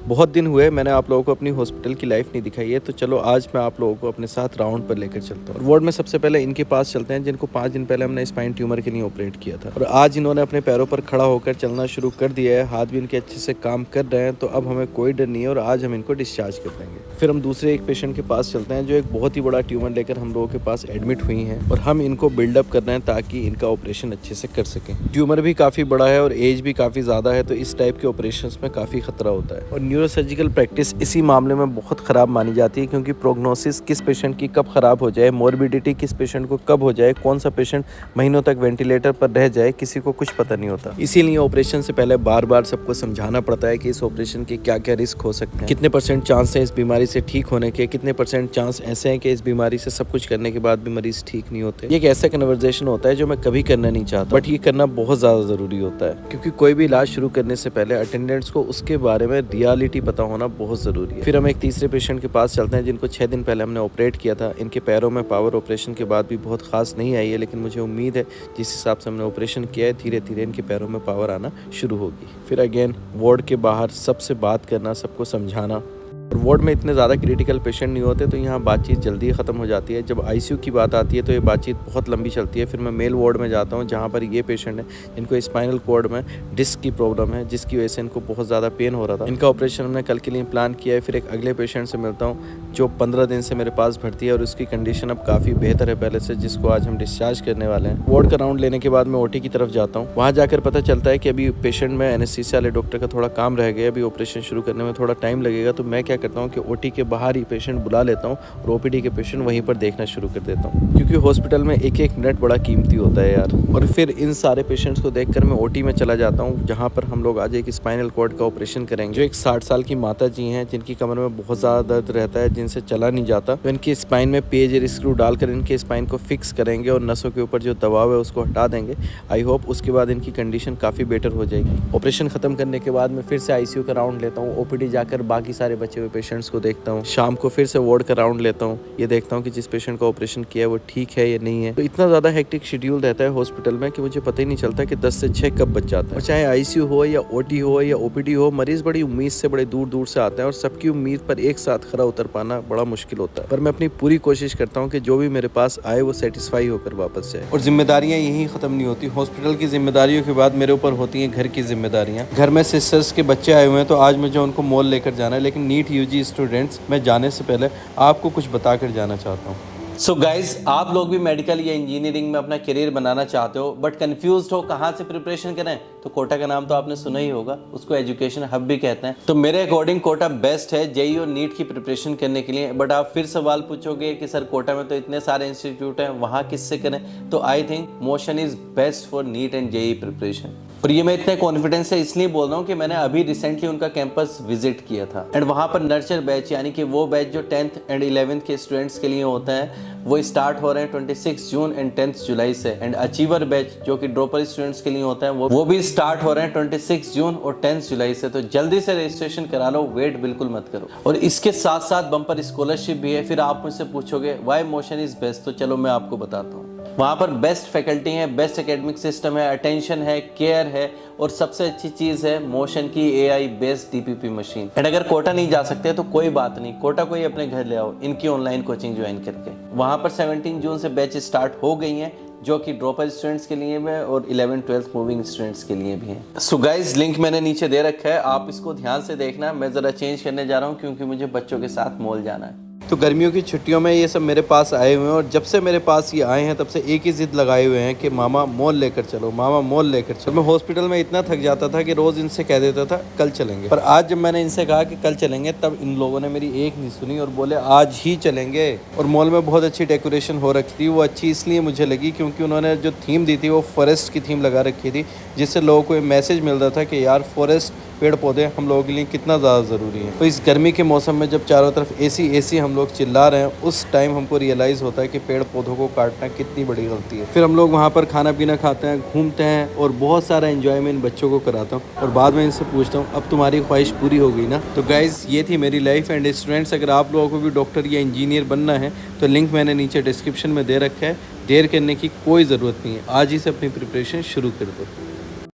बहुत दिन हुए मैंने आप लोगों को अपनी हॉस्पिटल की लाइफ नहीं दिखाई है, तो चलो आज मैं आप लोगों को अपने साथ राउंड पर लेकर चलता हूँ। वार्ड में सबसे पहले इनके पास चलते हैं जिनको 5 दिन पहले हमने स्पाइन ट्यूमर के लिए ऑपरेट किया था, और आज इन्होंने अपने पैरों पर खड़ा होकर चलना शुरू कर दिया है। हाथ भी इनके अच्छे से काम कर रहे हैं, तो अब हमें कोई डर नहीं है और आज हम इनको डिस्चार्ज कर देंगे। फिर हम दूसरे एक पेशेंट के पास चलते हैं जो एक बहुत ही बड़ा ट्यूमर लेकर हम लोगों के पास एडमिट हुई हैं, और हम इनको बिल्डअप कर रहे हैं ताकि इनका ऑपरेशन अच्छे से कर सकें। ट्यूमर भी काफ़ी बड़ा है और एज भी काफ़ी ज़्यादा है, तो इस टाइप के ऑपरेशंस में काफ़ी खतरा होता है। और न्यूरोसर्जिकल प्रैक्टिस इसी मामले में बहुत ख़राब मानी जाती है, क्योंकि प्रोग्नोसिस किस पेशेंट की कब ख़राब हो जाए, मॉर्बिडिटी किस पेशेंट को कब हो जाए, कौन सा पेशेंट महीनों तक वेंटिलेटर पर रह जाए, किसी को कुछ पता नहीं होता। इसीलिए ऑपरेशन से पहले बार बार सबको समझाना पड़ता है कि इस ऑपरेशन के क्या क्या रिस्क हो सकते हैं, कितने % चांस है इस बीमारी से ठीक होने के, कितने % चांस ऐसे हैं कि इस बीमारी से सब कुछ करने के बाद भी मरीज ठीक नहीं होते। ये एक ऐसा कन्वर्सेशन होता है जो मैं कभी करना नहीं चाहता, बट ये करना बहुत ज़्यादा ज़रूरी होता है, क्योंकि कोई भी इलाज शुरू करने से पहले अटेंडेंट्स को उसके बारे में रियलिटी पता होना बहुत ज़रूरी है। फिर हम एक तीसरे पेशेंट के पास चलते हैं जिनको 6 दिन पहले हमने ऑपरेट किया था। इनके पैरों में पावर ऑपरेशन के बाद भी बहुत खास नहीं आई है, लेकिन मुझे उम्मीद है जिस हिसाब से हमने ऑपरेशन किया है धीरे धीरे इनके पैरों में पावर आना शुरू होगी। फिर अगेन वार्ड के बाहर सबसे बात करना, सबको समझाना। और वार्ड में इतने ज़्यादा क्रिटिकल पेशेंट नहीं होते, तो यहाँ बातचीत जल्दी ख़त्म हो जाती है। जब आईसीयू की बात आती है तो ये बातचीत बहुत लंबी चलती है। फिर मैं मेल वार्ड में जाता हूँ जहाँ पर ये पेशेंट है जिनको स्पाइनल कॉर्ड में डिस्क की प्रॉब्लम है, जिसकी वजह से इनको बहुत ज़्यादा पेन हो रहा था। इनका ऑपरेशन हमने कल के लिए प्लान किया है। फिर एक अगले पेशेंट से मिलता हूँ जो 15 दिन से मेरे पास भर्ती है और उसकी कंडीशन अब काफ़ी बेहतर है पहले से, जिसको आज हम डिस्चार्ज करने वाले हैं। वार्ड का राउंड लेने के बाद मैं ओटी की तरफ जाता हूँ। वहाँ जाकर पता चलता है कि अभी पेशेंट में एनेस्थीसिया वाले डॉक्टर का थोड़ा काम रह गया, अभी ऑपरेशन शुरू करने में थोड़ा टाइम लगेगा। तो मैं क्या करता हूँ कि ओटी के बाहर ही पेशेंट बुला लेता हूँ और ओपीडी के पेशेंट वहीं पर देखना शुरू कर देता हूँ, क्योंकि हॉस्पिटल में एक एक मिनट बड़ा कीमती होता है यार। और फिर इन सारे पेशेंट्स को देखकर मैं ओटी में चला जाता हूँ, जहाँ पर हम लोग आज एक स्पाइनल कॉर्ड का ऑपरेशन करेंगे। जो एक 60 साल की माता जी हैं जिनकी कमर में बहुत ज़्यादा दर्द रहता है, जिनसे चला नहीं जाता, तो इनकी स्पाइन में पेज स्क्रू डालकर इनके स्पाइन को फिक्स करेंगे और नसों के ऊपर जो दबाव है उसको हटा देंगे। आई होप उसके बाद इनकी कंडीशन काफ़ी बेटर हो जाएगी। ऑपरेशन खत्म करने के बाद मैं फिर से आईसीयू का राउंड लेता हूँ, ओपीडी जाकर बाकी सारे बचे हुए पेशेंट्स को देखता हूँ। शाम को फिर से वार्ड का राउंड लेता हूँ, ये देखता हूँ कि जिस पेशेंट का ऑपरेशन किया है वो ठीक है या नहीं है। तो इतना ज़्यादा हेक्टिक शेड्यूल रहता है हॉस्पिटल में कि मुझे पता ही नहीं चलता कि 10 से 6 कब बच जाता है। और चाहे आईसीयू हो या ओटी हो या ओपीडी हो, मरीज बड़ी उम्मीद से बड़े दूर दूर से आते हैं और सबकी उम्मीद पर एक साथ खरा उतर पाना बड़ा मुश्किल होता है। पर मैं अपनी पूरी कोशिश करता हूँ कि जो भी मेरे पास आए वो सेटिस्फाई होकर वापस जाए। और जिम्मेदारियाँ यही खत्म नहीं होती। हॉस्पिटल की जिम्मेदारियों के बाद मेरे ऊपर होती हैं घर की जिम्मेदारियाँ। घर में सिस्टर्स के बच्चे आए हुए हैं, तो आज मुझे उनको मॉल लेकर जाना है। लेकिन नीट यूजी स्टूडेंट्स, मैं जाने से पहले आपको कुछ बताकर जाना चाहता हूँ। सो गाइज, आप लोग भी मेडिकल या इंजीनियरिंग में अपना करियर बनाना चाहते हो बट कंफ्यूज्ड हो कहाँ से प्रिपरेशन करें, तो कोटा का नाम तो आपने सुना ही होगा। उसको एजुकेशन हब भी कहते हैं। तो मेरे अकॉर्डिंग कोटा बेस्ट है जेईई और नीट की प्रिपरेशन करने के लिए। बट आप फिर सवाल पूछोगे कि सर कोटा में तो इतने सारे इंस्टीट्यूट हैं, वहाँ किससे करें, तो I think motion is best for neat and JEE preparation. और ये मैं इतने कॉन्फिडेंस से इसलिए बोल रहा हूँ कि मैंने अभी रिसेंटली उनका कैंपस विजिट किया था। एंड वहाँ पर नर्चर बैच, यानी कि वो बैच जो 10th एंड 11th के स्टूडेंट्स के लिए होता है, वो स्टार्ट हो रहे हैं 26 जून एंड 10 जुलाई से। एंड अचीवर बैच जो कि ड्रॉपर स्टूडेंट्स के लिए होता है, वो भी स्टार्ट हो रहे हैं 26 जून और 10 जुलाई से। तो जल्दी से रजिस्ट्रेशन करा लो, वेट बिल्कुल मत करो। और इसके साथ साथ बम्पर स्कॉलरशिप भी है। फिर आप मुझसे पूछोगे व्हाई मोशन इज बेस्ट, तो चलो मैं आपको बताता हूँ। वहाँ पर बेस्ट फैकल्टी है, बेस्ट एकेडमिक सिस्टम है, अटेंशन है, केयर है, और सबसे अच्छी चीज़ है मोशन की AI based DPP machine. And अगर कोटा नहीं जा सकते तो कोई बात नहीं, कोटा को ही अपने घर ले आओ इनकी ऑनलाइन कोचिंग ज्वाइन करके। वहाँ पर 17 जून से बैच स्टार्ट हो गई हैं, जो कि ड्रॉपर स्टूडेंट्स के लिए भी है और 11th-12th मूविंग स्टूडेंट्स के लिए भी है। सो गाइज, लिंक मैंने नीचे दे रखा है, आप इसको ध्यान से देखना। मैं ज़रा चेंज करने जा रहा हूँ क्योंकि मुझे बच्चों के साथ मॉल जाना है। तो गर्मियों की छुट्टियों में ये सब मेरे पास आए हुए हैं, और जब से मेरे पास ये आए हैं तब से एक ही जिद लगाए हुए हैं कि मामा मॉल लेकर चलो, मामा मॉल लेकर चलो। मैं हॉस्पिटल में इतना थक जाता था कि रोज़ इनसे कह देता था कल चलेंगे, पर आज जब मैंने इनसे कहा कि कल चलेंगे, तब इन लोगों ने मेरी एक नहीं सुनी और बोले आज ही चलेंगे। और मॉल में बहुत अच्छी डेकोरेशन हो रखी थी। वो अच्छी इसलिए मुझे लगी क्योंकि उन्होंने जो थीम दी थी वो फॉरेस्ट की थीम लगा रखी थी, जिससे लोगों को ये मैसेज मिल रहा था कि यार फॉरेस्ट, पेड़ पौधे हम लोगों के लिए कितना ज़्यादा ज़रूरी है। तो इस गर्मी के मौसम में जब चारों तरफ एसी हम लोग चिल्ला रहे हैं, उस टाइम हमको रियलाइज़ होता है कि पेड़ पौधों को काटना कितनी बड़ी गलती है। फिर हम लोग वहाँ पर खाना पीना खाते हैं, घूमते हैं और बहुत सारा एंजॉय मैं इन बच्चों को कराता हूँ। और बाद में इनसे पूछता हूँ अब तुम्हारी ख्वाहिश पूरी हो गई ना। तो गाइज़, ये थी मेरी लाइफ। एंड स्टूडेंट्स, अगर आप लोगों को भी डॉक्टर या इंजीनियर बनना है तो लिंक मैंने नीचे डिस्क्रिप्शन में दे रखा है। देर करने की कोई ज़रूरत नहीं है, आज ही से अपनी प्रिपरेशन शुरू कर दो।